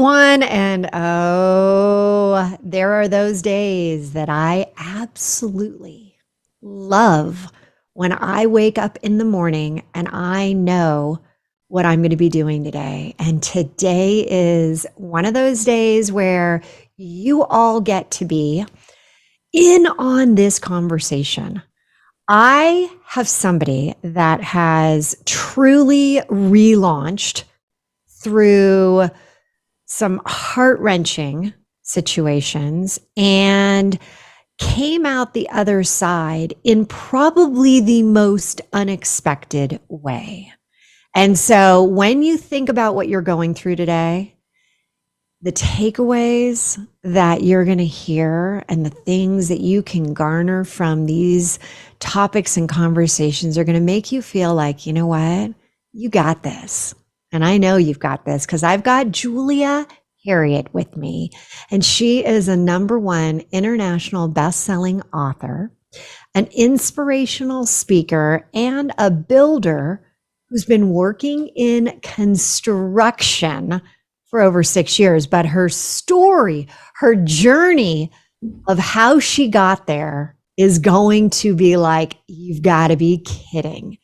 everyone. And oh, there are those days that I absolutely love when I wake up in the morning and I know what I'm going to be doing today. And today is one of those days where you all get to be in on this conversation. I have somebody that has truly relaunched through some heart-wrenching situations and came out the other side in probably the most unexpected way. And so when you think about what you're going through today, the takeaways that you're going to hear and the things that you can garner from these topics and conversations are going to make you feel like, you know what? You got this. And I know you've got this because I've got Julia Harriet with me, and she is a #1 international best-selling author, an inspirational speaker, and a builder who's been working in construction for over 6 years. But her story, her journey of how she got there is going to be like, you've got to be kidding.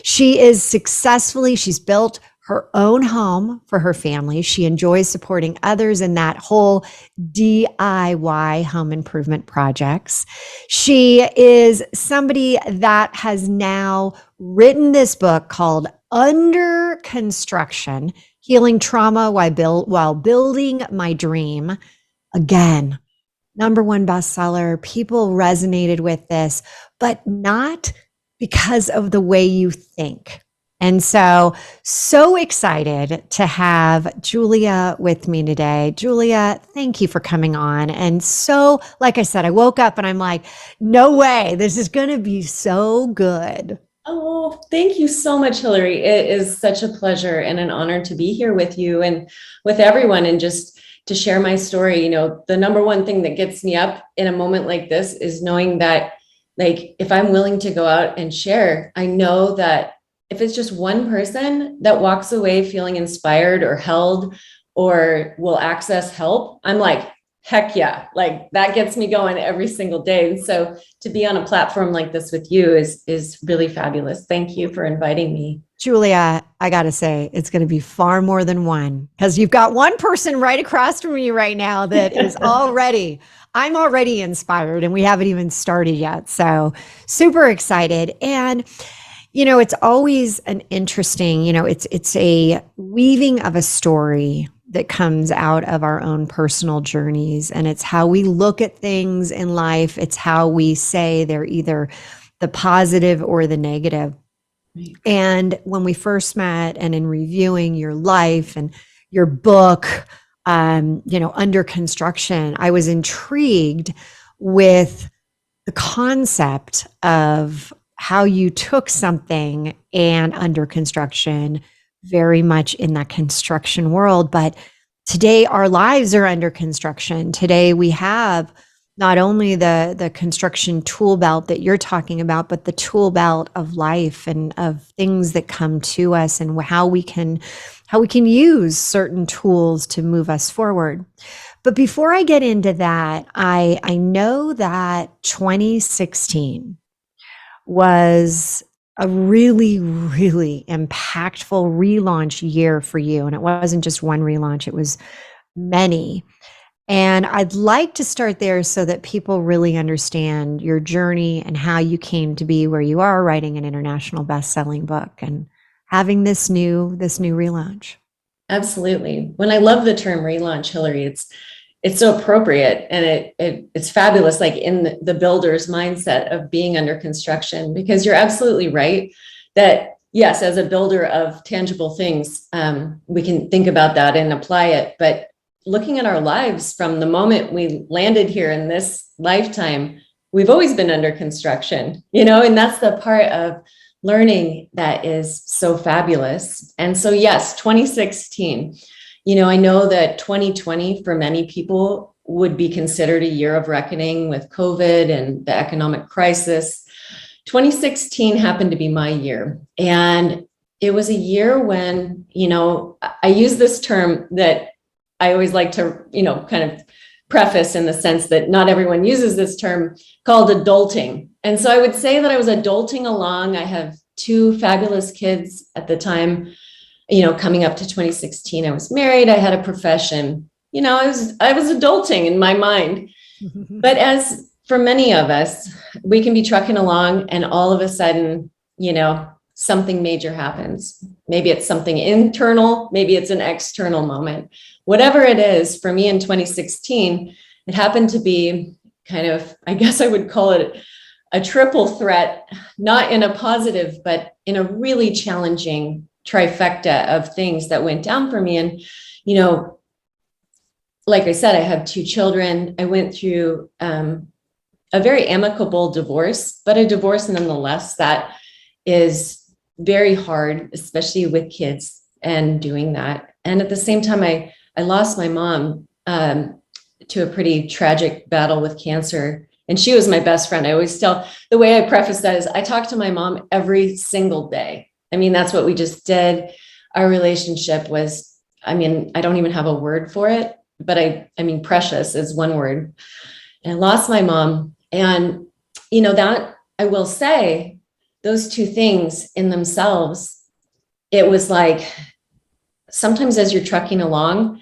She's built her own home for her family. She enjoys supporting others in that whole DIY home improvement projects. She is somebody that has now written this book called Under Construction: Healing Trauma while Building My Dream. Again, #1 bestseller. People resonated with this, but not because of the way you think. And so excited to have Julia with me today. Julia, thank you for coming on. And so, like I said, I woke up and I'm like, no way, this is going to be so good. Oh, thank you so much, Hilary. It is such a pleasure and an honor to be here with you and with everyone and just to share my story. You know, the #1 thing that gets me up in a moment like this is knowing that, like, if I'm willing to go out and share, I know that if it's just one person that walks away feeling inspired or held or will access help, I'm like, heck yeah, like that gets me going every single day. And so to be on a platform like this with you is really fabulous. Thank you for inviting me. Julia, I got to say, it's going to be far more than one, because you've got one person right across from me right now that is I'm already inspired, and we haven't even started yet. So super excited. And it's always an interesting, it's a weaving of a story that comes out of our own personal journeys. And it's how we look at things in life. It's how we say they're either the positive or the negative. Right. And when we first met and in reviewing your life and your book, Under Construction, I was intrigued with the concept of how you took something and under construction, very much in that construction world. But today our lives are under construction. Today we have not only the construction tool belt that you're talking about, but the tool belt of life and of things that come to us and how we can use certain tools to move us forward. But before I get into that, I know that 2016 was a really, really impactful relaunch year for you. And it wasn't just one relaunch, it was many. And I'd like to start there so that people really understand your journey and how you came to be where you are, writing an international best-selling book and having this new relaunch. Absolutely. When I love the term relaunch, Hilary, it's so appropriate and it's fabulous, like in the builder's mindset of being under construction, because you're absolutely right that yes, as a builder of tangible things, we can think about that and apply it. But looking at our lives from the moment we landed here in this lifetime, we've always been under construction, and that's the part of learning that is so fabulous. And so, yes, 2016, I know that 2020 for many people would be considered a year of reckoning with COVID and the economic crisis. 2016 happened to be my year. And it was a year when, I use this term that I always like to, kind of preface in the sense that not everyone uses this term, called adulting. And so I would say that I was adulting along. I have two fabulous kids at the time, coming up to 2016. I was married, I had a profession, I was adulting in my mind. But as for many of us, we can be trucking along and all of a sudden, something major happens. Maybe it's something internal, maybe it's an external moment. Whatever it is, for me in 2016, it happened to be kind of, I guess I would call it a triple threat, not in a positive, but in a really challenging trifecta of things that went down for me. And, like I said, I have two children. I went through a very amicable divorce, but a divorce nonetheless that is very hard, especially with kids and doing that. And at the same time, I lost my mom to a pretty tragic battle with cancer. And she was my best friend. I always tell, the way I preface that is I talk to my mom every single day. I mean, that's what we just did. Our relationship was, I don't even have a word for it, but I mean, precious is one word. And I lost my mom. And, that I will say, those two things in themselves, it was like, sometimes as you're trucking along,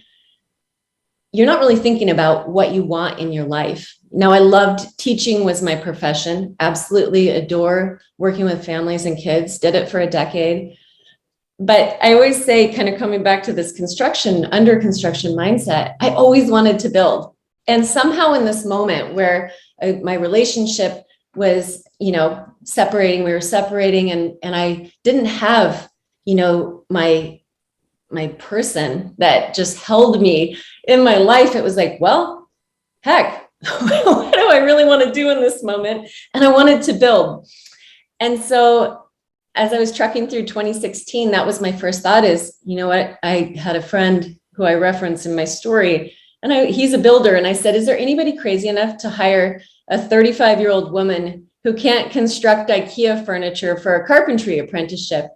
you're not really thinking about what you want in your life. Now, I loved teaching, was my profession. Absolutely adore working with families and kids, did it for a decade. But I always say, kind of coming back to this under construction mindset, I always wanted to build. And somehow in this moment where my relationship was, separating, we were separating, and I didn't have, my person that just held me in my life. It was like, well, heck, what do I really want to do in this moment? And I wanted to build. And so as I was trucking through 2016, that was my first thought is, what? I had a friend who I reference in my story, and he's a builder. And I said, is there anybody crazy enough to hire a 35-year-old woman who can't construct IKEA furniture for a carpentry apprenticeship?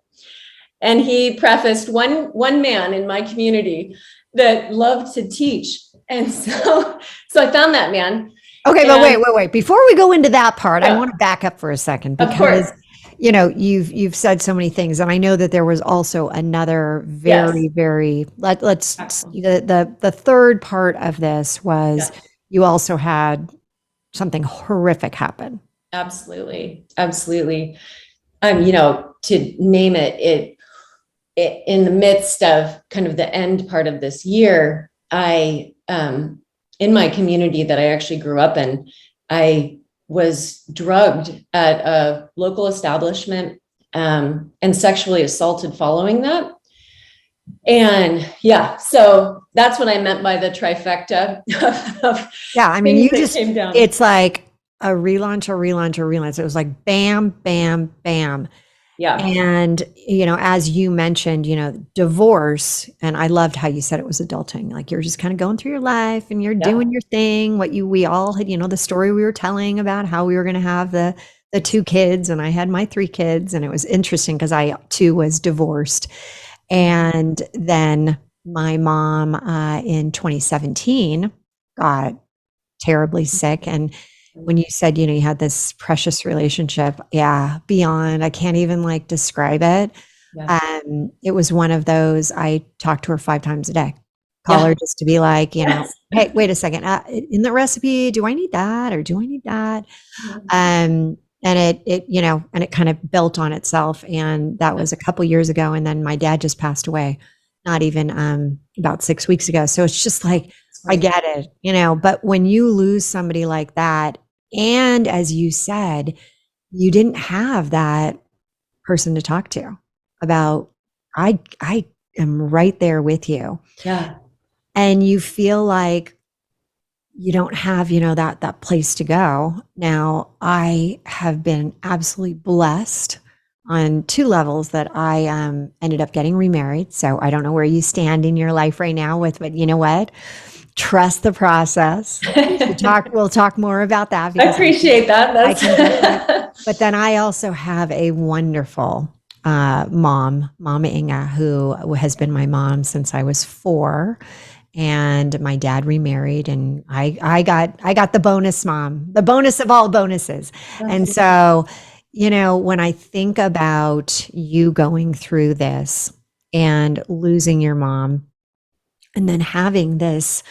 And he prefaced, one man in my community that loved to teach. And so I found that man. Okay, but wait. Before we go into that part, I want to back up for a second because you've said so many things, and I know that there was also another very let's the third part of this was you also had something horrific happen. Absolutely. To name it in the midst of kind of the end part of this year, I in my community that I actually grew up in, I was drugged at a local establishment and sexually assaulted following that. And so that's what I meant by the trifecta of it's like a relaunch. It was like bam, bam, bam. Yeah. And, as you mentioned, divorce, and I loved how you said it was adulting. Like you're just kind of going through your life and you're doing your thing. We all had, the story we were telling about how we were going to have the two kids, and I had my three kids, and it was interesting because I too was divorced. And then my mom in 2017 got terribly sick. And when you said, you had this precious relationship, beyond, I can't even describe it. Yeah. It was one of those, I talked to her 5 times a day, call her just to be like, hey, wait a second, in the recipe, do I need that? Or do I need that? And it kind of built on itself. And that was a couple years ago. And then my dad just passed away, not even about 6 weeks ago. So it's just like, I get it, but when you lose somebody like that, and as you said, you didn't have that person to talk to about, I am right there with you. Yeah. And you feel like you don't have, that place to go. Now, I have been absolutely blessed on 2 levels that I ended up getting remarried. So I don't know where you stand in your life right now but you know what? Trust the process. We'll talk more about that. I appreciate that. But then I also have a wonderful Mama Inga, who has been my mom since I was 4. and my dad remarried, and I got the bonus mom, the bonus of all bonuses. And so, when I think about you going through this and losing your mom, and then having this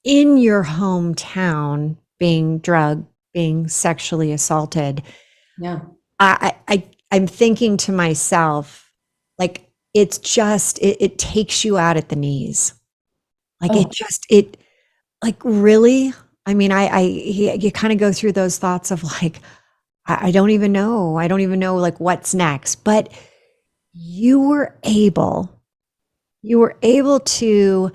in your hometown, being drugged, being sexually assaulted, Yeah. I'm thinking to myself, like, it's just, it takes you out at the knees. Like, Oh, like, really? I mean, you kind of go through those thoughts of like, I don't even know. I don't even know like what's next. But you were able, you were able to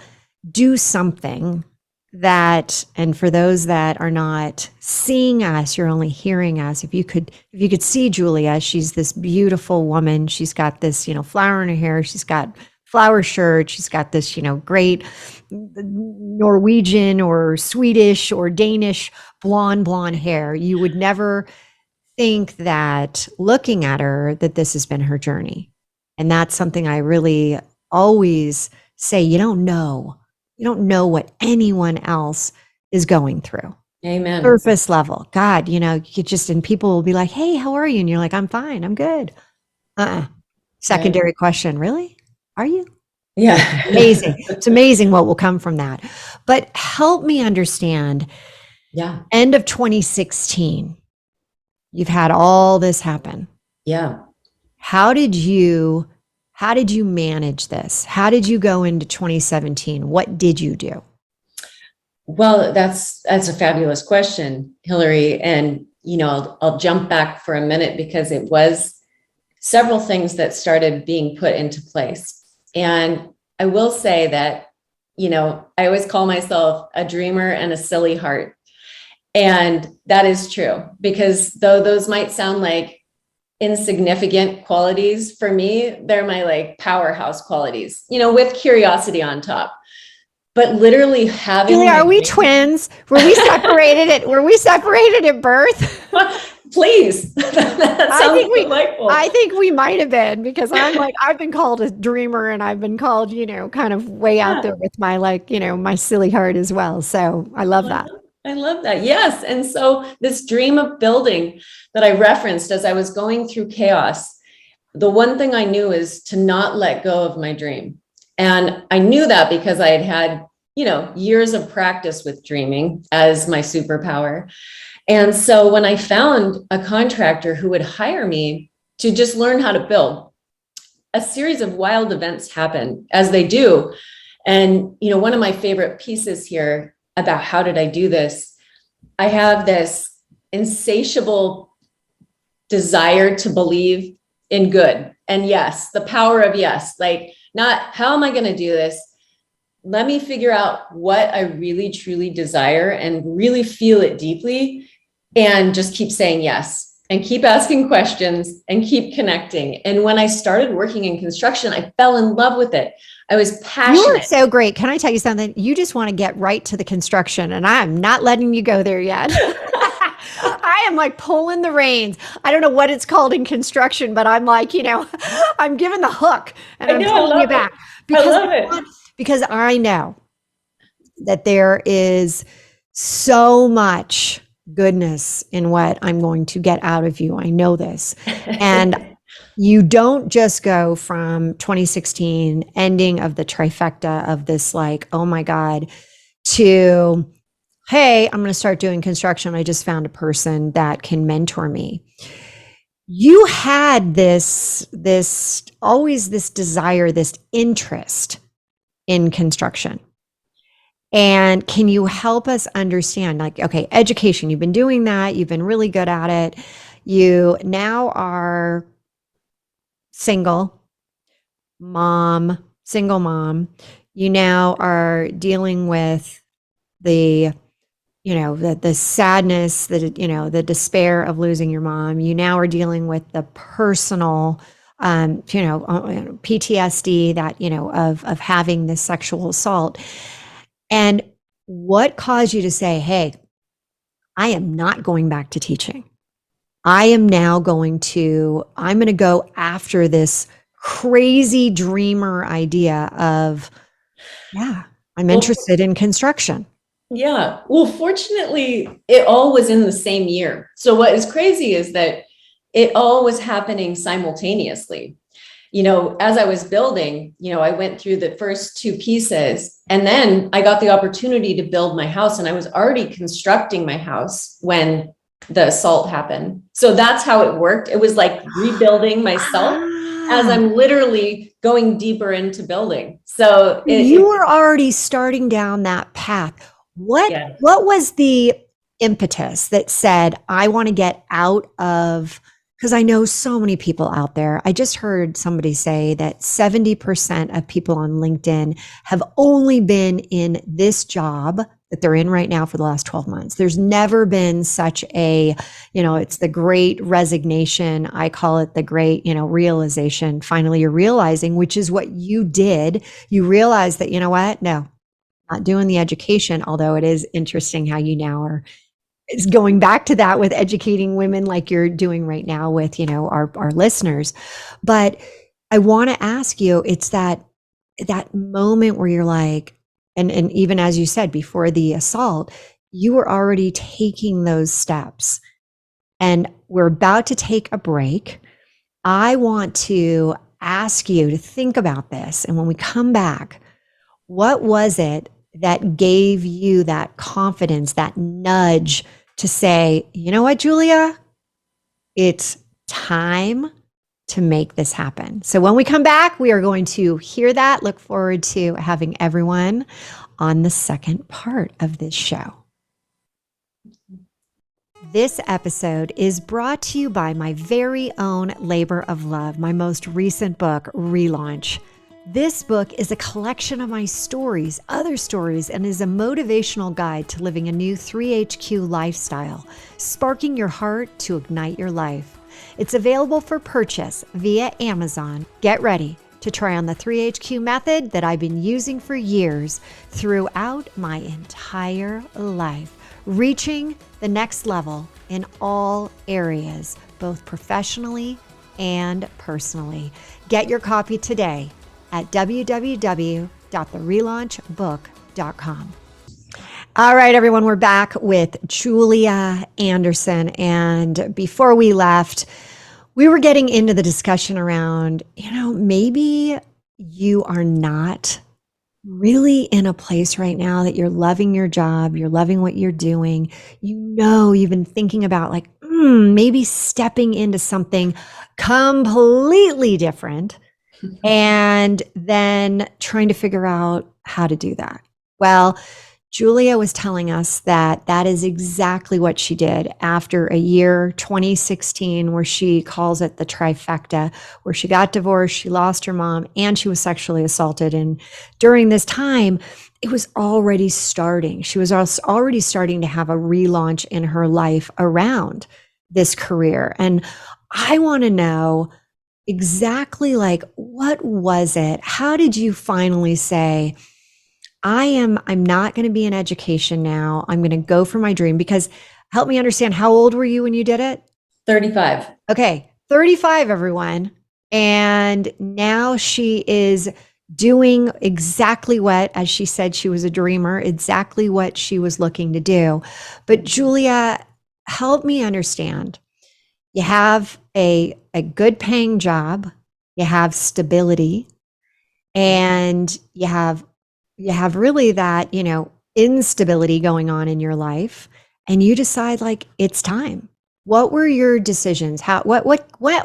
do something that, and for those that are not seeing us, you're only hearing us. If you could see Julia, she's this beautiful woman. She's got this, flower in her hair. She's got flower shirt. She's got this, great Norwegian or Swedish or Danish blonde hair. You would never think that, looking at her, that this has been her journey. And that's something I really always say. You don't know what anyone else is going through. amen. Surface level. God, you just, and people will be like, "Hey, how are you?" And you're like, "I'm fine. I'm good." Right. Secondary question, really? Are you? Yeah. Amazing. It's amazing what will come from that. But help me understand, Yeah. end of 2016, you've had all this happen. Yeah. How did you how did you manage this? How did you go into 2017? What did you do? Well, that's a fabulous question, Hilary. And I'll jump back for a minute because it was several things that started being put into place. And I will say that, I always call myself a dreamer and a silly heart. And that is true, because though those might sound like insignificant qualities, for me, they're my like powerhouse qualities, with curiosity on top. But literally having Julia, my are we dream. twins? Were we separated at birth? Please. That I sounds think we delightful. I think we might have been, because I'm like, I've been called a dreamer, and I've been called, kind of way out Yeah. there with my, like, my silly heart as well. So I love that. I love that. Yes. And so this dream of building that I referenced as I was going through chaos, the one thing I knew is to not let go of my dream. And I knew that because I had had, years of practice with dreaming as my superpower. And so when I found a contractor who would hire me to just learn how to build, a series of wild events happened, as they do. And, one of my favorite pieces here about how did I do this, I have this insatiable desire to believe in good. And yes, the power of yes, like, not how am I going to do this? Let me figure out what I really, truly desire and really feel it deeply, and just keep saying yes and keep asking questions and keep connecting. And when I started working in construction, I fell in love with it. I was You are passionate. so great. Can I tell you something? You just want to get right to the construction, and I'm not letting you go there yet. I am like pulling the reins. I don't know what it's called in construction, but I'm like, I'm giving the hook and I I'm know, I pulling you love it. back, I because love it. because I know that there is so much goodness in what I'm going to get out of you. I know this. And you don't just go from 2016, ending of the trifecta of this, like, oh my God, to, hey, I'm going to start doing construction. I just found a person that can mentor me. You had this always this desire, this interest in construction. And can you help us understand, like, okay, education, you've been doing that, you've been really good at it. You now are single single mom. You now are dealing with the, the sadness, the despair of losing your mom. You now are dealing with the personal, PTSD that, of having this sexual assault. And what caused you to say, hey, I am not going back to teaching. I'm going to go after this crazy dreamer idea of, yeah, I'm Well, interested in construction. yeah. Well, fortunately, it all was in the same year. So what is crazy is that it all was happening simultaneously. As I was building, I went through the first two pieces, and then I got the opportunity to build my house, and I was already constructing my house when the assault happened. So that's how it worked. It was like rebuilding myself as Ah, I'm literally going deeper into building. So you were already starting down that path. What yeah. what was the impetus that said, I want to get out of, because I know so many people out there. I just heard somebody say that 70% of people on LinkedIn have only been in this job that they're in right now for the last 12 months. There's never been such a, it's the great resignation. I call it the great, realization. Finally, you're realizing, which is what you did. You realized that, you know what? No, not doing the education, although it is interesting how you now are is going back to that with educating women like you're doing right now with, our listeners. But I want to ask you, it's that moment where you're like, and even as you said before the assault, you were already taking those steps. And we're about to take a break. I want to ask you to think about this. And when we come back, what was it that gave you that confidence, that nudge to say, you know what, Julia, it's time to make this happen? So when we come back, we are going to hear that. Look forward to having everyone on the second part of this show. This episode is brought to you by my very own labor of love, my most recent book, Relaunch. This book is a collection of my stories, other stories, and is a motivational guide to living a new 3HQ lifestyle, sparking your heart to ignite your life. It's available for purchase via Amazon. Get ready to try on the 3HQ method that I've been using for years throughout my entire life, reaching the next level in all areas, both professionally and personally. Get your copy today at www.therelaunchbook.com. All right, everyone, we're back with Julia Anderson. And before we left, we were getting into the discussion around, maybe you are not really in a place right now that you're loving your job, you're loving what you're doing. You've been thinking about like, maybe stepping into something completely different and then trying to figure out how to do that. Well, Julia was telling us that that is exactly what she did after a year, 2016, where she calls it the trifecta, where she got divorced, she lost her mom, and she was sexually assaulted. And during this time, it was already starting. She was already starting to have a relaunch in her life around this career. And I want to know exactly like, what was it? How did you finally say, I'm not going to be in education now. I'm going to go for my dream? Because help me understand, how old were you when you did it? 35. Okay, 35, everyone. And now she is doing exactly what, as she said, she was a dreamer, exactly what she was looking to do. But Julia, help me understand. You have a good paying job, you have stability, and you have really that, instability going on in your life, and you decide like it's time. What were your decisions? What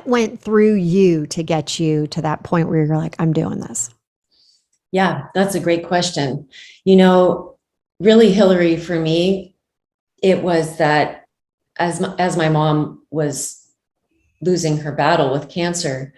went through you to get you to that point where you're like, I'm doing this? Yeah, that's a great question. Really, Hilary, for me, it was that as my mom was losing her battle with cancer,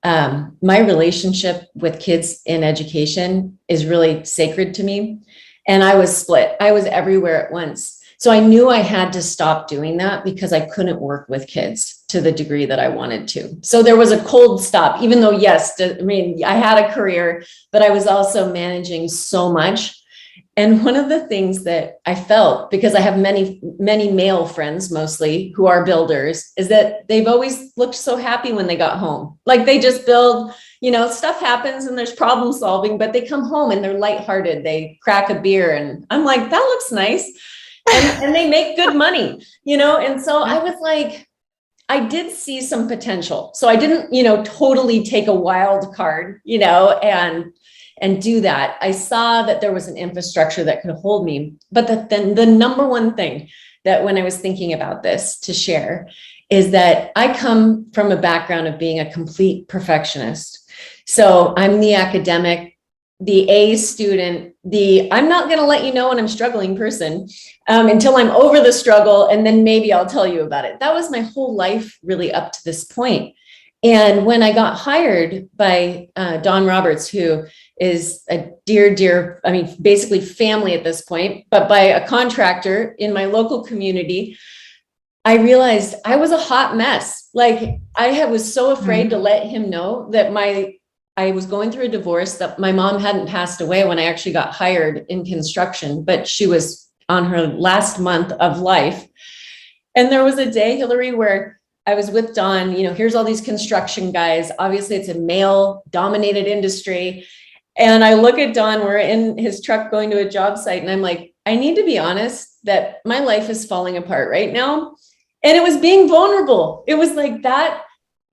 my relationship with kids in education is really sacred to me. And I was split. I was everywhere at once. So I knew I had to stop doing that because I couldn't work with kids to the degree that I wanted to. So there was a cold stop, even though, yes, I had a career, but I was also managing so much. And one of the things that I felt, because I have many, many male friends mostly who are builders, is that they've always looked so happy when they got home. Like they just build, stuff happens and there's problem solving, but they come home and they're lighthearted. They crack a beer and I'm like, that looks nice. And they make good money, And so I was like, I did see some potential. So I didn't, totally take a wild card, and do that. I saw that there was an infrastructure that could hold me. But then the number one thing that when I was thinking about this to share is that I come from a background of being a complete perfectionist. So I'm the academic, the A student, I'm not going to let you know when I'm struggling person until I'm over the struggle. And then maybe I'll tell you about it. That was my whole life really up to this point. And when I got hired by Don Roberts, who is a dear, basically family at this point, but by a contractor in my local community, I realized I was a hot mess. Like I was so afraid to let him know that I was going through a divorce, that my mom hadn't passed away when I actually got hired in construction, but she was on her last month of life. And there was a day, Hilary, where I was with Don, here's all these construction guys. Obviously it's a male dominated industry. And I look at Don, we're in his truck going to a job site. And I'm like, I need to be honest that my life is falling apart right now. And it was being vulnerable. It was like, that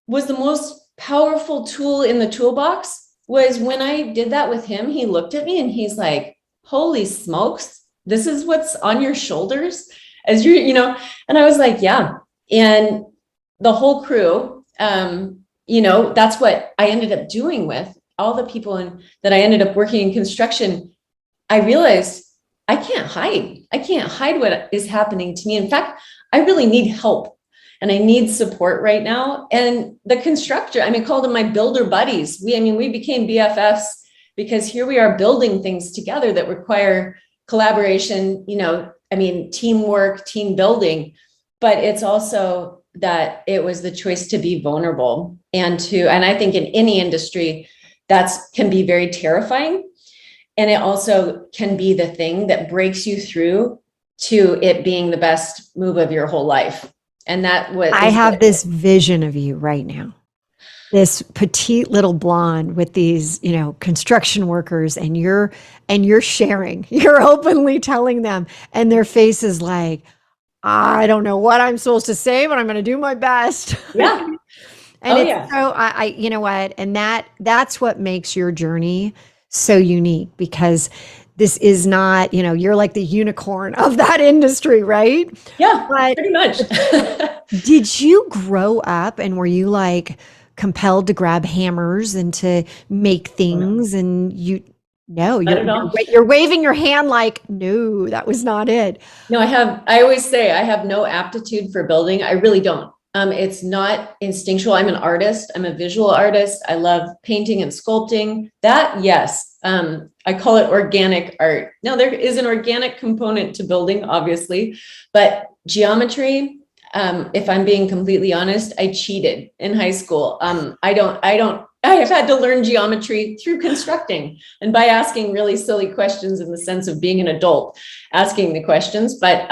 was the most powerful tool in the toolbox, was when I did that with him. He looked at me and he's like, holy smokes, this is what's on your shoulders as and I was like, yeah. And the whole crew, that's what I ended up doing with all the people that I ended up working in construction. I realized I can't hide what is happening to me. In fact, I really need help and I need support right now. And the constructor, called them my builder buddies. We became BFFs because here we are building things together that require collaboration, teamwork, team building. But it's also that it was the choice to be vulnerable and I think in any industry that can be very terrifying. And it also can be the thing that breaks you through to it being the best move of your whole life. And I have this vision of you right now, this petite little blonde with these, construction workers, and you're sharing, you're openly telling them, and their face is like, I don't know what I'm supposed to say, but I'm going to do my best. Yeah. And so you know what? And that's what makes your journey so unique, because this is not, you're like the unicorn of that industry, right? Yeah, but pretty much. Did you grow up and were you like compelled to grab hammers and to make things? And you're waving your hand like, no, that was not it. No, I always say I have no aptitude for building. I really don't. It's not instinctual. I'm an artist. I'm a visual artist. I love painting and sculpting. That, yes. I call it organic art. Now, there is an organic component to building, obviously, but geometry, if I'm being completely honest, I cheated in high school. I have had to learn geometry through constructing and by asking really silly questions in the sense of being an adult, asking the questions. But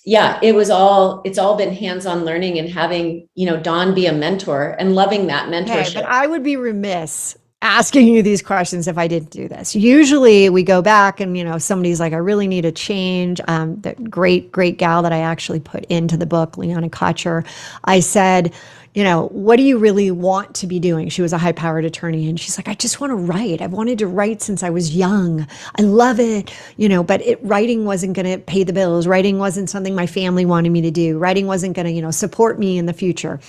it's all been hands-on learning and having, Dawn be a mentor and loving that mentorship. Okay, but I would be remiss asking you these questions if I didn't do this. Usually we go back and, somebody's like, I really need a change. That great gal that I actually put into the book, Leona Kocher, I said, what do you really want to be doing? She was a high-powered attorney. And she's like, I just want to write. I've wanted to write since I was young. I love it, but writing wasn't going to pay the bills. Writing wasn't something my family wanted me to do. Writing wasn't going to, support me in the future.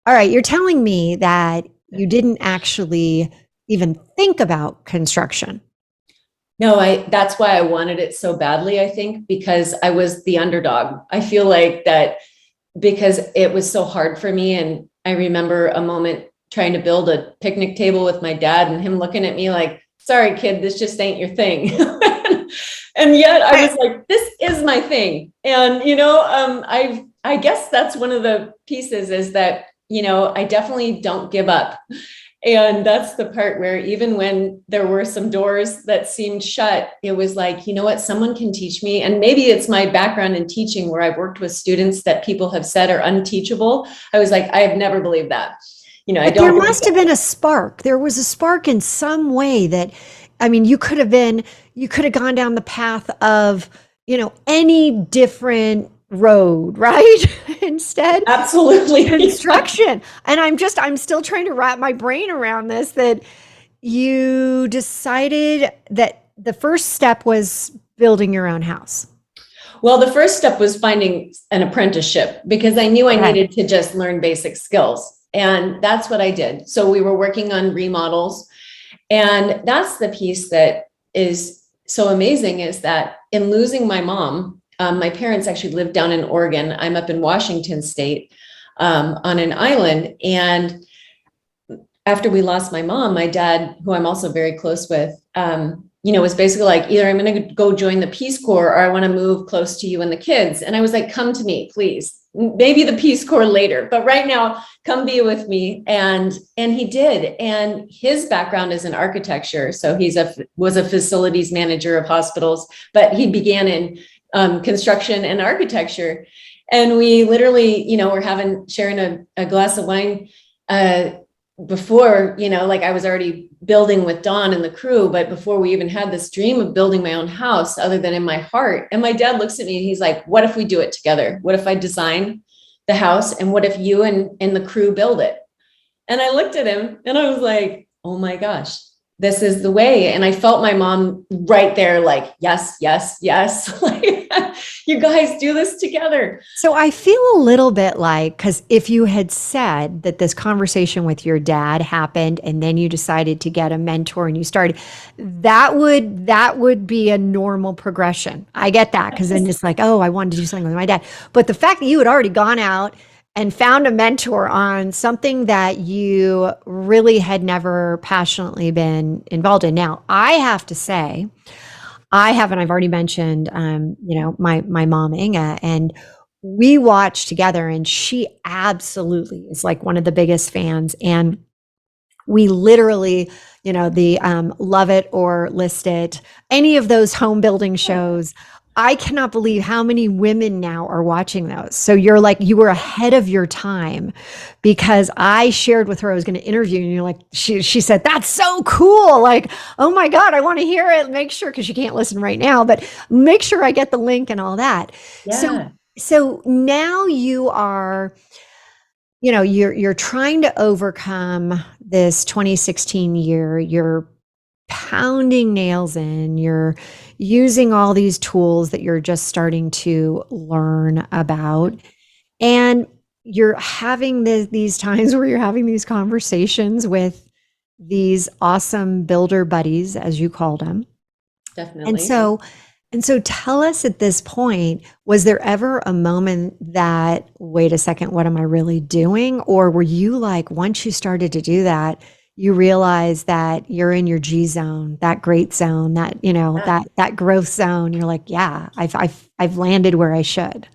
All right. You're telling me that you didn't actually even think about construction. No, that's why I wanted it so badly, I think, because I was the underdog. I feel like that because it was so hard for me. And I remember a moment trying to build a picnic table with my dad and him looking at me like, sorry, kid, this just ain't your thing. And yet I was like, this is my thing. And, I guess that's one of the pieces is that, I definitely don't give up. And that's the part where even when there were some doors that seemed shut, it was like, what, someone can teach me. And maybe it's my background in teaching where I've worked with students that people have said are unteachable. I was like, I have never believed that. I But there don't think must have been a spark. There was a spark in some way that, I mean, you could have gone down the path of, any different road, right? Instead, absolutely. construction. And I'm still trying to wrap my brain around this, that you decided that the first step was building your own house. Well, the first step was finding an apprenticeship because I knew I Okay. needed to just learn basic skills. And that's what I did. So we were working on remodels. And that's the piece that is so amazing, is that in losing my mom, my parents actually lived down in Oregon. I'm up in Washington State, on an island. And after we lost my mom, my dad, who I'm also very close with, was basically like, either I'm going to go join the Peace Corps or I want to move close to you and the kids. And I was like, come to me, please. Maybe the Peace Corps later, but right now, come be with me. And he did. And his background is in architecture. So was a facilities manager of hospitals, but he began in construction and architecture. And we literally, were sharing a glass of wine before, like I was already building with Dawn and the crew, but before we even had this dream of building my own house, other than in my heart. And my dad looks at me and he's like, what if we do it together? What if I design the house? And what if you and the crew build it? And I looked at him and I was like, oh my gosh, this is the way. And I felt my mom right there, like, yes, yes, yes. Like, you guys do this together. So I feel a little bit like, because if you had said that this conversation with your dad happened and then you decided to get a mentor and you started, that would be a normal progression. I get that, because then it's like, oh, I wanted to do something with my dad. But the fact that you had already gone out and found a mentor on something that you really had never passionately been involved in. Now, I have to say, I've already mentioned, my mom, Inga, and we watched together, and she absolutely is like one of the biggest fans. And we literally, the Love It or List It, any of those home building shows. I cannot believe how many women now are watching those. So you were ahead of your time, because I shared with her I was going to interview you, and you're like, she said, that's so cool. Like, oh my God, I want to hear it. Make sure, because you can't listen right now, but make sure I get the link and all that. Yeah, So now you are, you're trying to overcome this 2016 year. You're pounding nails in, you're using all these tools that you're just starting to learn about, and you're having these times where you're having these conversations with these awesome builder buddies, as you called them. And definitely. so and so tell us, at this point, was there ever a moment that, wait a second, what am I really doing? Or were you like, once you started to do that, you realize that you're in your G zone, that great zone, that, Yeah. that growth zone. You're like, yeah, I've landed where I should.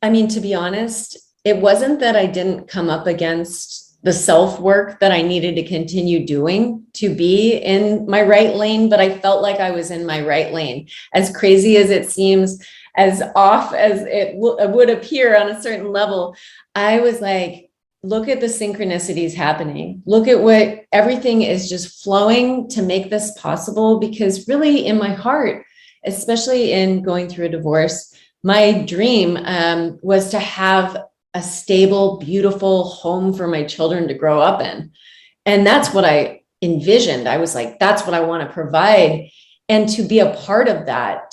I mean, to be honest, it wasn't that I didn't come up against the self work that I needed to continue doing to be in my right lane, but I felt like I was in my right lane. As crazy as it seems, as off as it would appear on a certain level, I was like, look at the synchronicities happening. Look at what everything is just flowing to make this possible. Because really, in my heart, especially in going through a divorce, my dream was to have a stable, beautiful home for my children to grow up in. And that's what I envisioned. I was like, that's what I want to provide. And to be a part of that,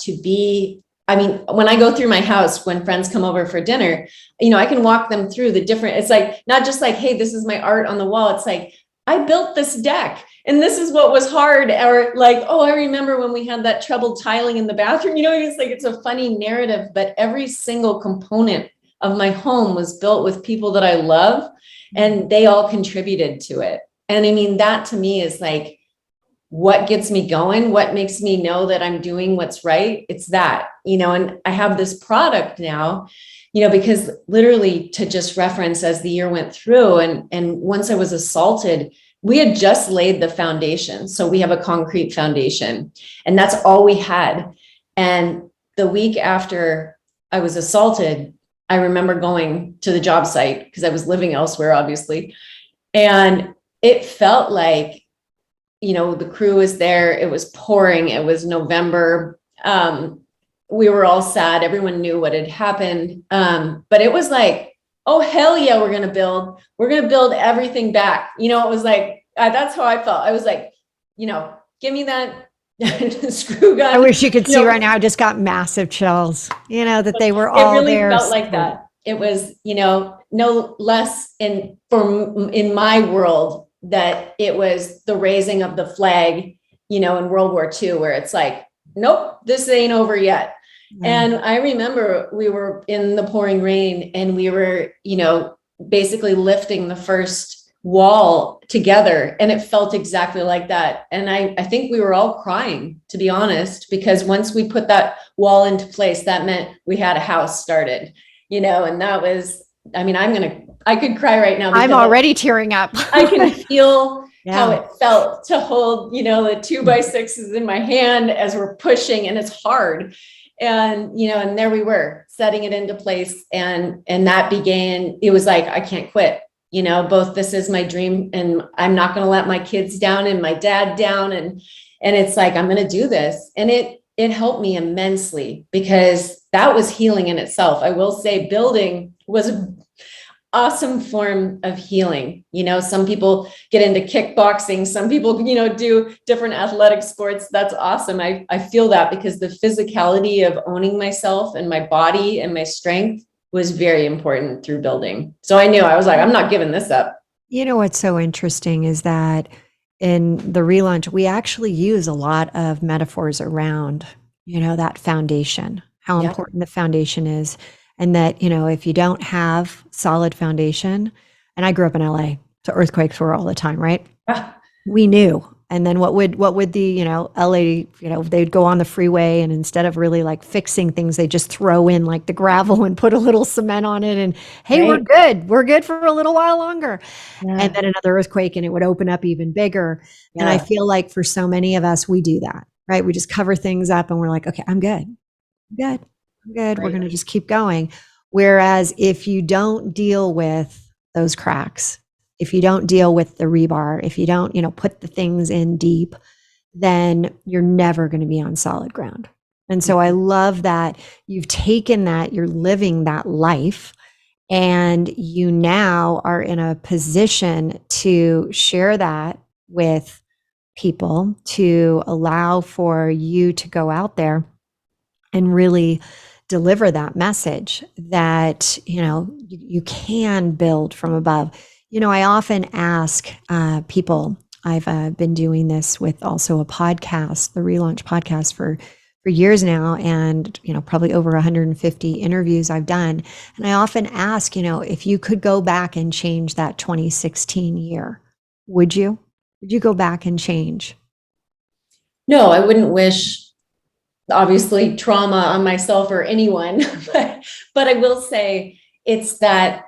I mean, when I go through my house, when friends come over for dinner, I can walk them through the different, it's like, not just like, hey, this is my art on the wall. It's like, I built this deck and this is what was hard. Or like, oh, I remember when we had that trouble tiling in the bathroom, it's like, it's a funny narrative, but every single component of my home was built with people that I love, and they all contributed to it. And I mean, that to me is like, what gets me going, what makes me know that I'm doing what's right. It's that, and I have this product now, because literally, to just reference, as the year went through, and once I was assaulted, we had just laid the foundation. So we have a concrete foundation, and that's all we had. And the week after I was assaulted, I remember going to the job site, because I was living elsewhere, obviously. And it felt like, the crew was there. It was pouring. It was November. We were all sad. Everyone knew what had happened. But it was like, oh, hell yeah, we're going to build. We're going to build everything back. It was like, that's how I felt. I was like, give me that screw gun. I wish you could see right now. I just got massive chills, that they were all it really there. felt like that. It was, no less in my world that it was the raising of the flag, in World War II, where it's like, nope, this ain't over yet. And I remember we were in the pouring rain and we were, basically lifting the first wall together, and it felt exactly like that. And I think we were all crying, to be honest, because once we put that wall into place, that meant we had a house started, and that was, I could cry right now. I'm already tearing up. I can feel how it felt to hold, the 2x6s in my hand as we're pushing, and it's hard. And, and there we were setting it into place. And that began, it was like, I can't quit. Both this is my dream and I'm not going to let my kids down and my dad down. And it's like, I'm going to do this. And it helped me immensely, because that was healing in itself. I will say building was an awesome form of healing. Some people get into kickboxing, some people, do different athletic sports. That's awesome. I feel that, because the physicality of owning myself and my body and my strength was very important through building. So I knew, I was like, I'm not giving this up. What's so interesting is that in the relaunch, we actually use a lot of metaphors around, that foundation, how important the foundation is. And that, if you don't have solid foundation, and I grew up in LA, so earthquakes were all the time, right? We knew. And then what would the, LA, they'd go on the freeway, and instead of really like fixing things, they just throw in like the gravel and put a little cement on it. And hey, we're good. We're good for a little while longer. And then another earthquake and it would open up even bigger. And I feel like for so many of us, we do that, right? We just cover things up and we're like, okay, I'm good. I'm good. I'm good. Right. We're going to just keep going. Whereas if you don't deal with those cracks, if you don't deal with the rebar, if you don't, put the things in deep, then you're never going to be on solid ground. And so I love that you've taken that, you're living that life, and you now are in a position to share that with people, to allow for you to go out there and really deliver that message that, you can build from above. I often ask people, I've been doing this with also a podcast, the Relaunch podcast for years now, and, probably over 150 interviews I've done. And I often ask, if you could go back and change that 2016 year, would you? Would you go back and change? No, I wouldn't wish, obviously, trauma on myself or anyone, but I will say it's that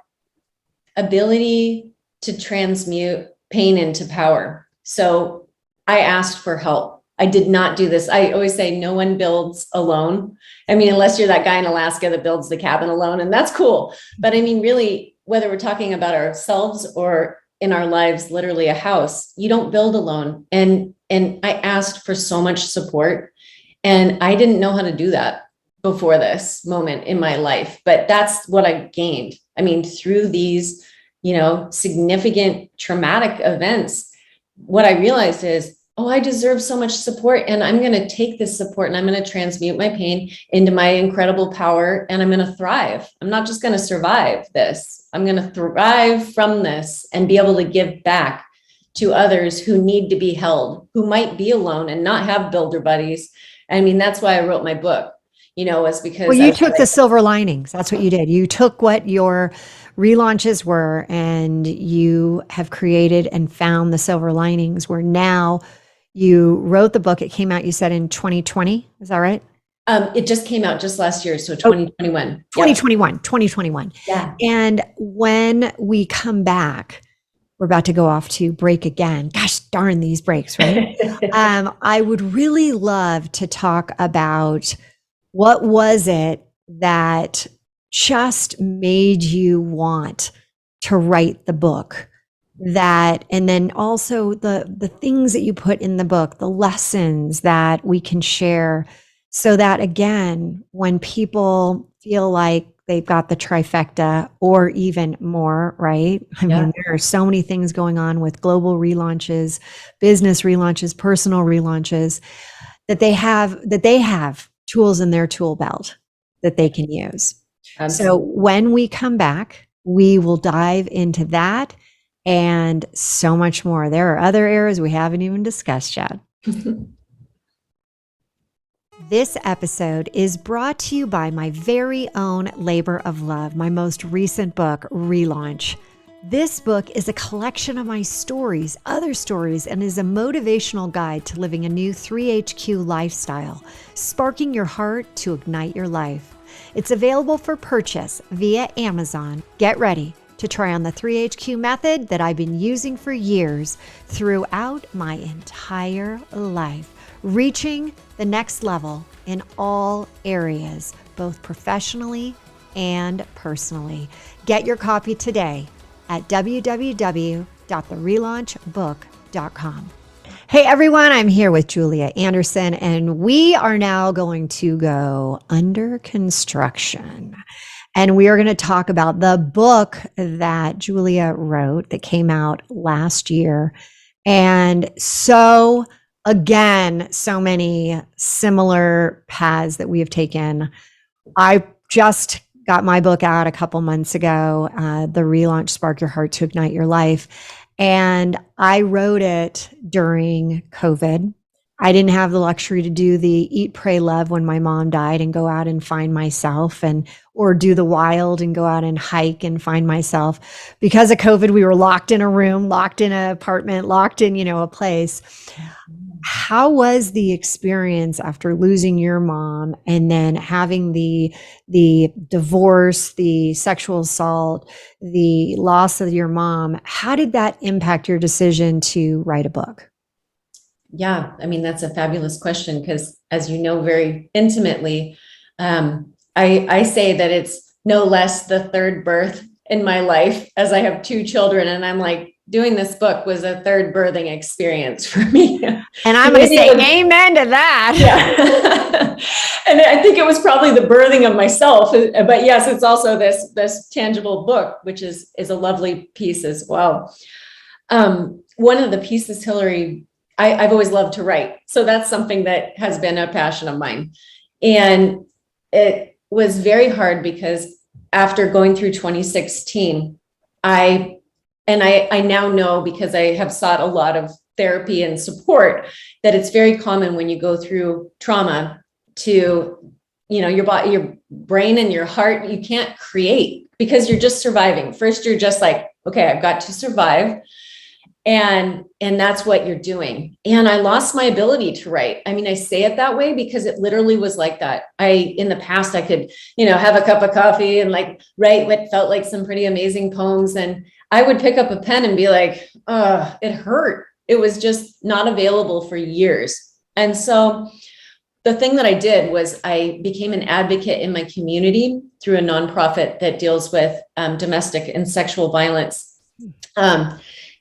ability to transmute pain into power. So I asked for help. I did not do this. I always say no one builds alone. Unless you're that guy in Alaska that builds the cabin alone, and that's cool. But really, whether we're talking about ourselves or in our lives, literally a house, you don't build alone. And I asked for so much support, and I didn't know how to do that before this moment in my life. But that's what I gained. Through these, significant traumatic events, what I realized is, oh, I deserve so much support, and I'm going to take this support and I'm going to transmute my pain into my incredible power, and I'm going to thrive. I'm not just going to survive this. I'm going to thrive from this and be able to give back to others who need to be held, who might be alone and not have builder buddies. That's why I wrote my book, was because. Well, you took the silver linings. That's what you did. You took what your relaunches were, and you have created and found the silver linings, where now you wrote the book. It came out, you said, in 2020. Is that right? It just came out just last year. So 2021. 2021. Yeah. And when we come back, we're about to go off to break again. Gosh darn these breaks, right? I would really love to talk about what was it that just made you want to write the book, that, and then also the things that you put in the book, the lessons that we can share, so that again, when people feel like they've got the trifecta or even more, right? I Yeah. mean, there are so many things going on with global relaunches, business relaunches, personal relaunches, that they have tools in their tool belt that they can use. So Absolutely. when we come back, we will dive into that and so much more. There are other areas we haven't even discussed yet. This episode is brought to you by my very own labor of love, my most recent book, Relaunch. This book is a collection of my stories, other stories, and is a motivational guide to living a new 3HQ lifestyle, sparking your heart to ignite your life. It's available for purchase via Amazon. Get ready to try on the 3HQ method that I've been using for years throughout my entire life, reaching the next level in all areas, both professionally and personally. Get your copy today at www.therelaunchbook.com. Hey everyone, I'm here with Julia Anderson, and we are now going to go under construction. And we are going to talk about the book that Julia wrote that came out last year. And so, again, so many similar paths that we have taken. I just got my book out a couple months ago, The Relaunch, Spark Your Heart to Ignite Your Life. And I wrote it during COVID. I didn't have the luxury to do the eat, pray, love when my mom died and go out and find myself, and or do the wild and go out and hike and find myself. Because of COVID, we were locked in a room, locked in an apartment, locked in, a place. How was the experience after losing your mom and then having the divorce, the sexual assault, the loss of your mom? How did that impact your decision to write a book? Yeah, I mean, that's a fabulous question because, as you know very intimately, I say that it's no less the third birth in my life, as I have two children, and I'm like, doing this book was a third birthing experience for me. And I'm going to say amen to that. Yeah. And I think it was probably the birthing of myself, but yes, it's also this tangible book, which is a lovely piece as well. One of the pieces, Hilary, I've always loved to write. So that's something that has been a passion of mine. And it was very hard because after going through 2016, I now know, because I have sought a lot of therapy and support, that it's very common when you go through trauma to, your body, your brain and your heart, you can't create because you're just surviving. First, you're just like, okay, I've got to survive. And that's what you're doing. And I lost my ability to write. I mean, I say it that way because it literally was like that. In the past, I could, have a cup of coffee and like write what felt like some pretty amazing poems. And I would pick up a pen and be like, oh, it hurt. It was just not available for years. And so the thing that I did was I became an advocate in my community through a nonprofit that deals with domestic and sexual violence.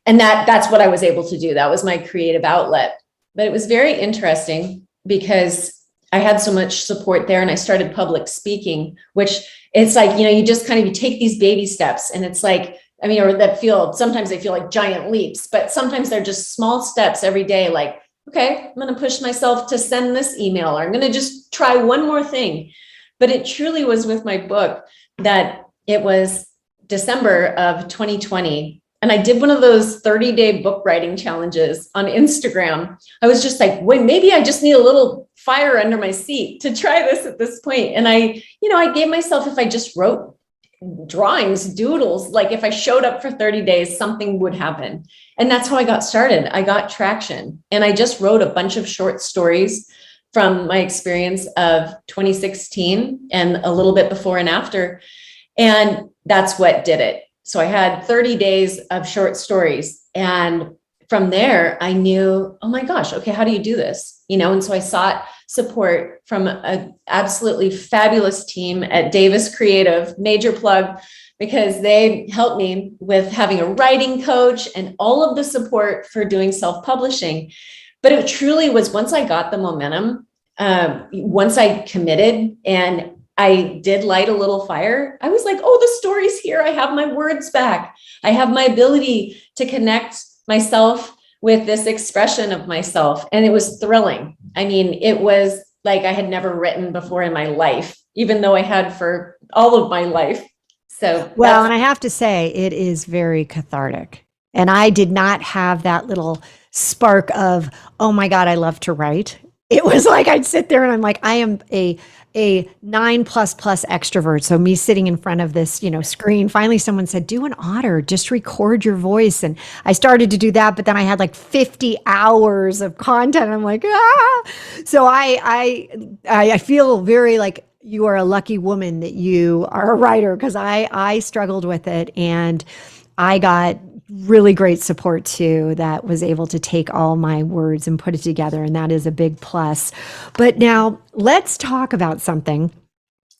And that's what I was able to do. That was my creative outlet. But it was very interesting because I had so much support there, and I started public speaking, which it's like, you just kind of, you take these baby steps, and it's like, I mean, or sometimes they feel like giant leaps, but sometimes they're just small steps every day. Like, okay, I'm going to push myself to send this email, or I'm going to just try one more thing. But it truly was with my book that it was December of 2020. And I did one of those 30-day book writing challenges on Instagram. I was just like, wait, maybe I just need a little fire under my seat to try this at this point. And I gave myself, if I just wrote drawings, doodles, like if I showed up for 30 days, something would happen. And that's how I got started. I got traction. And I just wrote a bunch of short stories from my experience of 2016 and a little bit before and after. And that's what did it. So I had 30 days of short stories. And from there, I knew, oh my gosh, okay, how do you do this? And so I sought support from an absolutely fabulous team at Davis Creative, major plug, because they helped me with having a writing coach and all of the support for doing self-publishing. But it truly was, once I got the momentum, once I committed and I did light a little fire, I was like, oh, the story's here. I have my words back. I have my ability to connect myself with this expression of myself. And it was thrilling. I mean, it was like I had never written before in my life, even though I had for all of my life. So, Well, and I have to say, it is very cathartic. And I did not have that little spark of, oh my God, I love to write. It was like I'd sit there and I'm like, I am a 9 plus plus extrovert. So me sitting in front of this, screen, finally someone said, do an otter, just record your voice. And I started to do that, but then I had like 50 hours of content. I'm like, ah. So I feel very like you are a lucky woman that you are a writer, because I struggled with it, and I got really great support too, that was able to take all my words and put it together. And that is a big plus. But now let's talk about something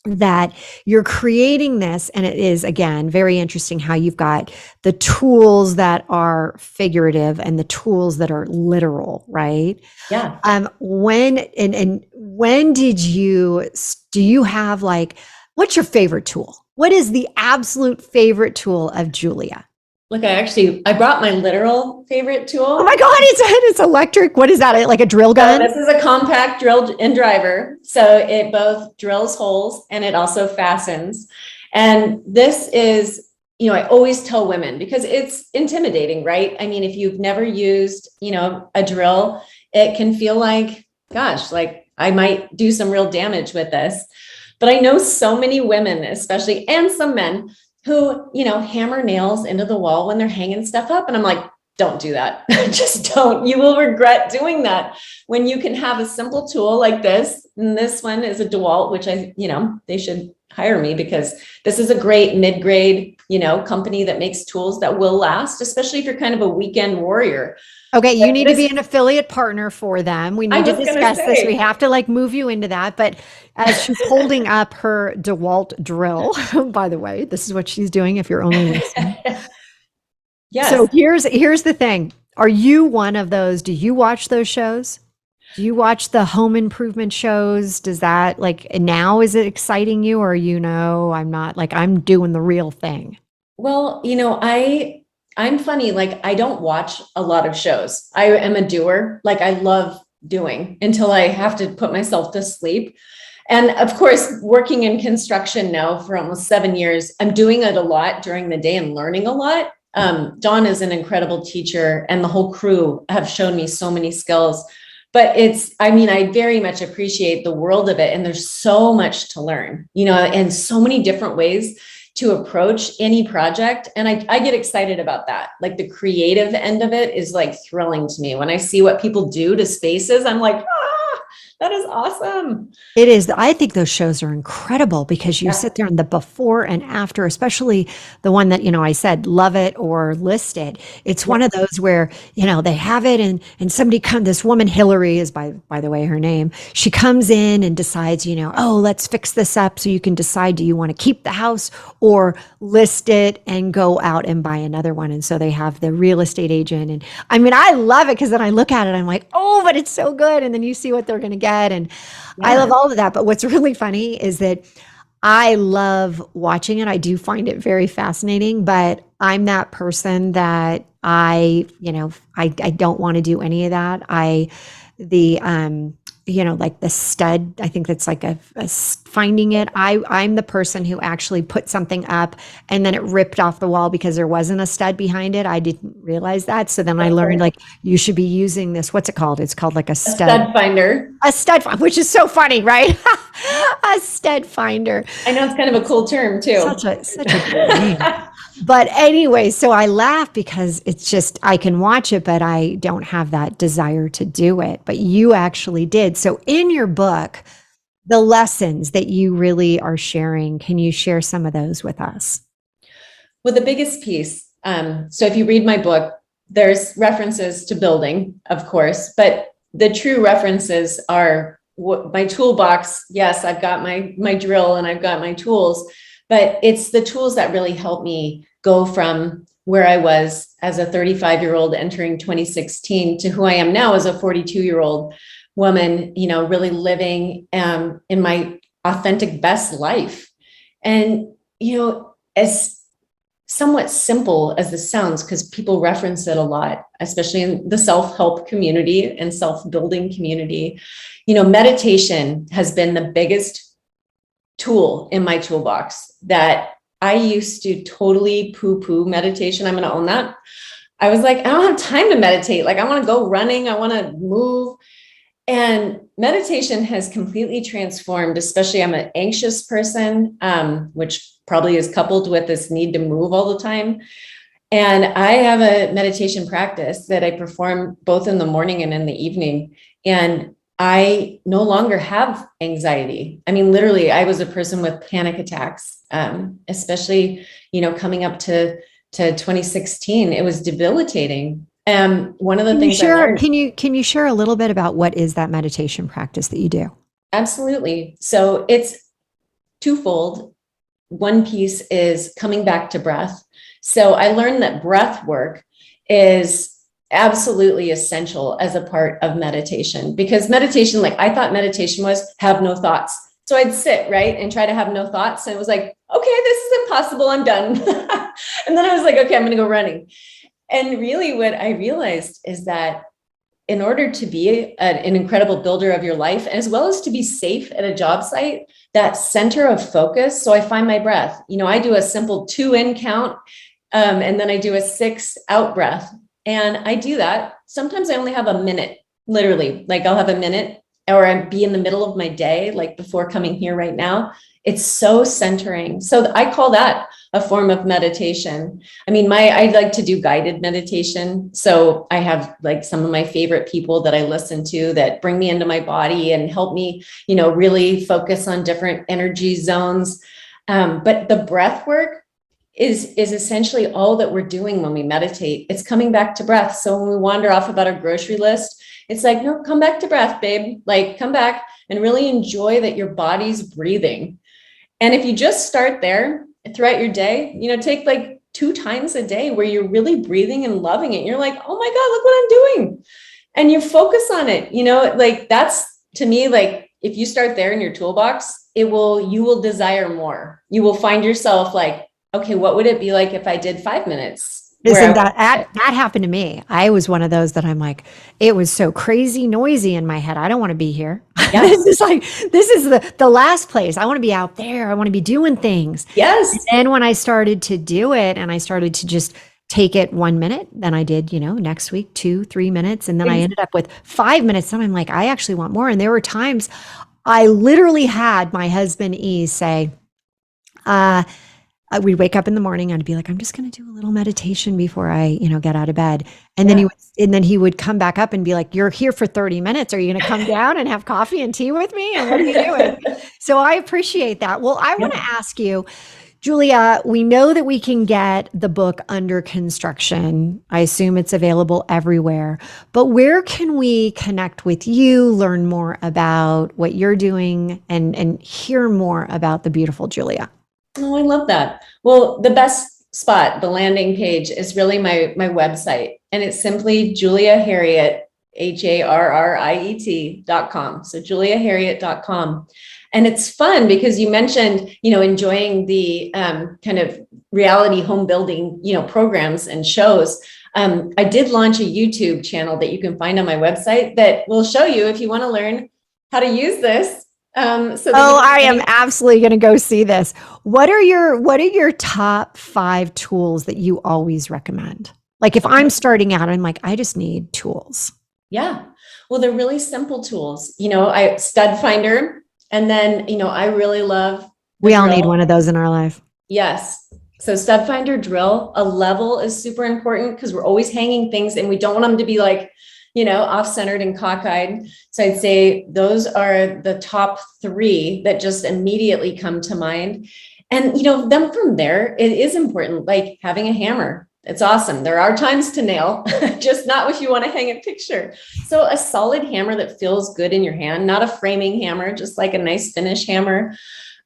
that you're creating this. And it is, again, very interesting how you've got the tools that are figurative and the tools that are literal, right? yeah. When do you have, like, what's your favorite tool? What is the absolute favorite tool of Julia? Look, I brought my literal favorite tool. Oh my God, it's electric. What is that? Like a drill gun? So this is a compact drill and driver. So it both drills holes and it also fastens. And this is, I always tell women, because it's intimidating, right? I mean, if you've never used, a drill, it can feel like, gosh, like I might do some real damage with this. But I know so many women, especially, and some men, who, hammer nails into the wall when they're hanging stuff up. And I'm like, don't do that. Just don't. You will regret doing that, when you can have a simple tool like this. And this one is a DeWalt, which they should hire me, because this is a great mid-grade, company that makes tools that will last, especially if you're kind of a weekend warrior. Okay, you need to be an affiliate partner for them. We need to discuss this. We have to move you into that. But as she's holding up her DeWalt drill, by the way, this is what she's doing if you're only listening. Yes. So here's the thing. Are you one of those? Do you watch those shows? Do you watch the home improvement shows? Does that, now, is it exciting you, or I'm not, I'm doing the real thing? Well, I'm funny. I don't watch a lot of shows. I am a doer. I love doing until I have to put myself to sleep. And of course, working in construction now for almost 7 years, I'm doing it a lot during the day and learning a lot. Dawn is an incredible teacher, and the whole crew have shown me so many skills. But I very much appreciate the world of it. And there's so much to learn, and so many different ways to approach any project. And I get excited about that. The creative end of it is thrilling to me. When I see what people do to spaces, I'm like, that is awesome. It is. I think those shows are incredible, because you sit there and the before and after, especially the one that, I said, love it or list it. It's one of those where, they have it and somebody this woman, Hilary is by the way, her name, she comes in and decides, oh, let's fix this up. So you can decide, do you want to keep the house or list it and go out and buy another one? And so they have the real estate agent. And I love it, because then I look at it, I'm like, oh, but it's so good. And then you see what they're going to get. And I love all of that. But what's really funny is that I love watching it. I do find it very fascinating, but I'm that person that I don't want to do any of that. The stud, I think that's finding it. I'm the person who actually put something up and then it ripped off the wall because there wasn't a stud behind it. I didn't realize that. So then I learned you should be using this. What's it called? It's called a stud finder. A stud finder, which is so funny, right? A stud finder. I know, it's kind of a cool term too. Such a good name. But anyway, so I laugh because it's just, I can watch it, but I don't have that desire to do it. But you actually did. So in your book, the lessons that you really are sharing, can you share some of those with us? Well, the biggest piece. So if you read my book, there's references to building, of course, but the true references are my toolbox. Yes, I've got my drill and I've got my tools. but it's the tools that really help me go from where I was as a 35-year-old entering 2016 to who I am now as a 42-year-old woman, really living in my authentic best life. And, as somewhat simple as this sounds, because people reference it a lot, especially in the self-help community and self-building community, meditation has been the biggest tool in my toolbox that I used to totally poo-poo meditation. I'm going to own that. I was like, I don't have time to meditate. Like, I want to go running. I want to move. And meditation has completely transformed, especially I'm an anxious person, which probably is coupled with this need to move all the time. And I have a meditation practice that I perform both in the morning and in the evening. And I no longer have anxiety. I mean, literally, I was a person with panic attacks, especially, coming up to 2016. It was debilitating. One of the things I learned. Can you share a little bit about what is that meditation practice that you do? Absolutely. So it's twofold. One piece is coming back to breath. So I learned that breath work is absolutely essential as a part of meditation, because meditation, like I thought meditation was have no thoughts. So I'd sit, right, and try to have no thoughts. And it was like, okay, this is impossible. I'm done. And then I was like, okay, I'm going to go running. And really what I realized is that in order to be an incredible builder of your life, as well as to be safe at a job site, that center of focus. So I find my breath, I do a simple 2 in count, and then I do a 6 out breath. And I do that. Sometimes I only have a minute, literally, like I'll have a minute, or I'd be in the middle of my day, like before coming here right now. It's so centering. So I call that a form of meditation. I mean, I like to do guided meditation. So I have like some of my favorite people that I listen to that bring me into my body and help me, really focus on different energy zones. But the breath work is essentially all that we're doing when we meditate. It's coming back to breath. So when we wander off about our grocery list, it's like, no, come back to breath, babe. Like, come back and really enjoy that your body's breathing. And if you just start there throughout your day, take like 2 times a day where you're really breathing and loving it. You're like, oh my God, look what I'm doing. And you focus on it, like that's, to me, like if you start there in your toolbox, you will desire more. You will find yourself like, okay, what would it be like if I did 5 minutes? Listen, that happened to me. I was one of those that I'm like, it was so crazy noisy in my head. I don't want to be here. Yes. It's like, this is the last place. I want to be out there. I want to be doing things. Yes. And when I started to do it and I started to just take it 1 minute, then I did, next week, 2, 3 minutes. And then I ended up with 5 minutes. And I'm like, I actually want more. And there were times I literally had my husband E say, we'd wake up in the morning and I'd be like, I'm just going to do a little meditation before I, get out of bed. And then he would come back up and be like, you're here for 30 minutes. Are you going to come down and have coffee and tea with me? And what are you doing? So I appreciate that. Well, I want to ask you, Julia, we know that we can get the book Under Construction. I assume it's available everywhere, but where can we connect with you, learn more about what you're doing, and hear more about the beautiful Julia? Oh, I love that. Well, the best spot, the landing page, is really my website. And it's simply Julia Harriet, HARRIET.com. So juliaharriet.com. And it's fun because you mentioned, enjoying the kind of reality home building, programs and shows. I did launch a YouTube channel that you can find on my website that will show you if you want to learn how to use this. I am absolutely going to go see this. What are your top 5 tools that you always recommend? Like if I'm starting out, I'm like, I just need tools. Yeah. Well, they're really simple tools. I stud finder, and then, I really love. We all need one of those in our life. Yes. So stud finder, drill, a level is super important because we're always hanging things and we don't want them to be like, off-centered and cockeyed. So I'd say those are the top 3 that just immediately come to mind. And, then from there, it is important, like having a hammer. It's awesome. There are times to nail, just not if you want to hang a picture. So a solid hammer that feels good in your hand, not a framing hammer, just like a nice finish hammer.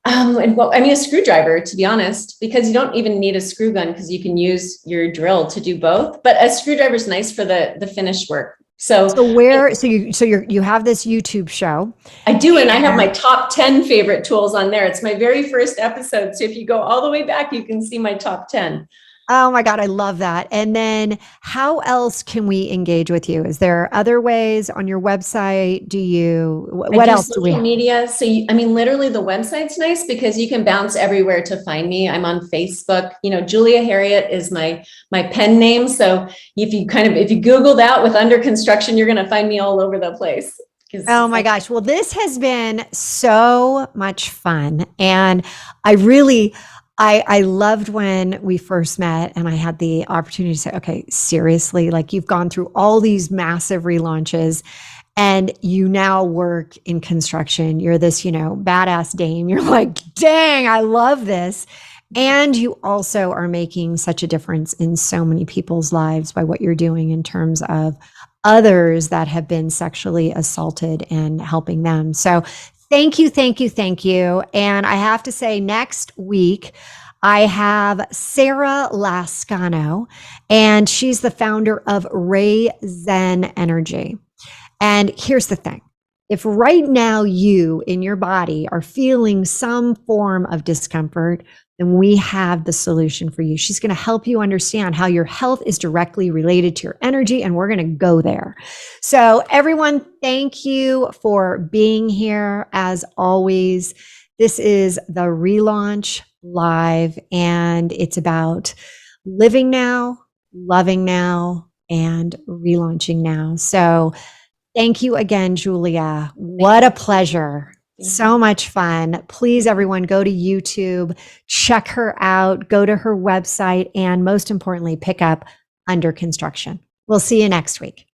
And well, I mean, a screwdriver, to be honest, because you don't even need a screw gun because you can use your drill to do both. But a screwdriver is nice for the finished work. So You have this YouTube show. I do, and I have my top 10 favorite tools on there. It's my very first episode. So if you go all the way back, you can see my top 10. Oh my God, I love that. And then how else can we engage with you? Is there other ways on your website? What else do we have? Social media. So, I mean, literally the website's nice because you can bounce everywhere to find me. I'm on Facebook. Julia Harriet is my pen name. So if you Google that with under construction, you're going to find me all over the place. Oh my gosh. Well, this has been so much fun. And I loved when we first met and I had the opportunity to say, okay, seriously, like you've gone through all these massive relaunches and you now work in construction. You're this, badass dame. You're like, dang, I love this. And you also are making such a difference in so many people's lives by what you're doing in terms of others that have been sexually assaulted and helping them. So thank you, thank you, thank you. And I have to say, next week, I have Sarah Lascano, and she's the founder of Ray Zen Energy. And here's the thing. If right now you in your body are feeling some form of discomfort, then we have the solution for you. She's going to help you understand how your health is directly related to your energy, and we're going to go there. So everyone, thank you for being here. As always, this is the Relaunch Live, and it's about living now, loving now, and relaunching now. So thank you again, Julia. What a pleasure. So much fun. Please, everyone, go to YouTube, check her out, go to her website, and most importantly, pick up Under Construction. We'll see you next week.